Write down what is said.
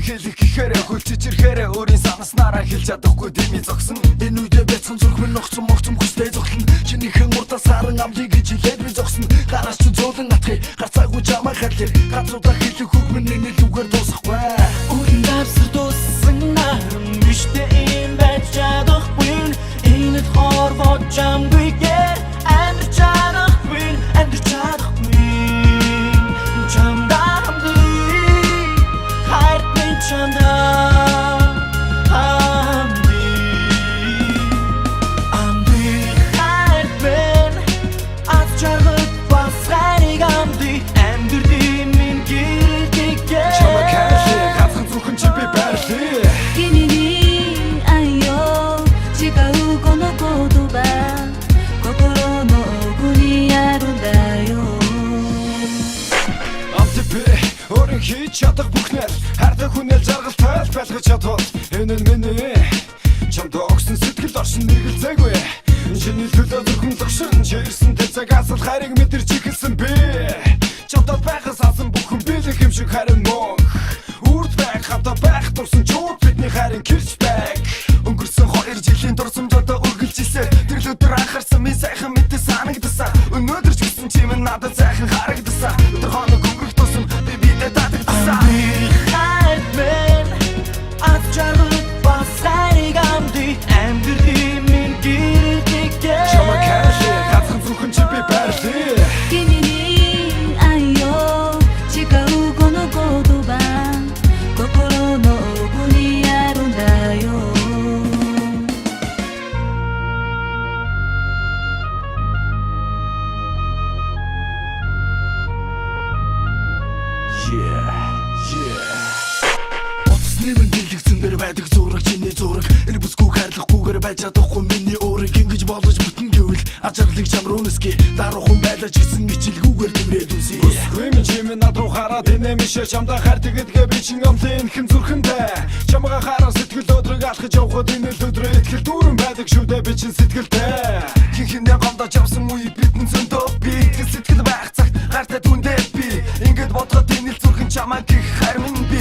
хэлэх гэхээр хөлчиж ирэхээр өөрийн санаснараа хэлж чадахгүй дими зогсон. Энэ үедээ бяцхан зүрх минь огцом хүстэй зогтлон. Чинийхэн урдаас харан амлыг гэж хэлээд би зогсон. Гараас ч зөөлөн атхи гарцаагүй чамаа хайлэр. Газруудаа хэлэх үг минь энэ лүгээр дуусахгүй. Үн давсар дууссан нарам биштэй юм байж чадахгүй. Энэ хорвоо чамгүйгээр амьд чадахгүй. Чамдаа хамдий хайр минь чамдаа хамдий хайр минь аз жаргал бас хайрыг хамдий амьдэрдий минь гэрэлтийгээ Чамаа кайфлээ хатхан зүрхэн чи би байрлээ. 君に愛を誓うこの言葉心の奥にあるんだよ Өөрийн хийж чадах бүхнээр хайртай хүнээр жаргалтай байлгаж чадвал энэ нь миний чамд огсон сэтгэл оршин нэгэлзээгүй. Чиний төлөө зүрхэн логшин чирсэн тэр цагаас л хайрыг мэдэрч ихсэн би. Чамд байхаас асан бүхэн бэлэх юм шиг харин мөн үрд байх хата байх турсан чууд бидний хайрын кирч байг. Өнгөрсөн 2 жилийн дурсамжуудаа үргэлжилсэн тэр л өдөр анхаарсан минь сайхан мэдээ санагдсан. Өнөөдөр ч гэсэн чи минь надад сайхан харагдсан. Өдөр хоног өнгөрөх тусам хайр минь аз жаргал бас хайрыг хамдий амьдэрдий минь гэрэлтийгээ Чамаа кайфлээ хатхан зүрхэн чи би байрлээ. 君に愛を誓うこの言葉心の奥にあるんだよ Утасны дэлгэцэн дээр байдаг зураг чиний зураг. Энэ бүсгүй хайрлахгүйгээр байж чадахгүй миний уурыг ингэж болж бүтэн гэвэл ажиглыг чам руу нэсгэ. Даруухан байлаж гисэн ичилгүүгээр тэмрээд үсэ. Бүсгүй минь чи минь над руу хараад инэмшээ чамдаа хайр тэгдгээ би чин амлын хэн зүрхэндээ. Чамгаа хараа сэтгэл өдрөг алхаж явхад энэ л өдрөө итгэл дүүрэн байдаг шүү дээ би чин сэтгэлтэй. Хинхэнэ гомдож явсан үе бидэн зөндөө би сэтгэл байх цагт гартай түндээ би. Ингээд бодоход энэ л зүрхэн чамаа гих хайр минь би.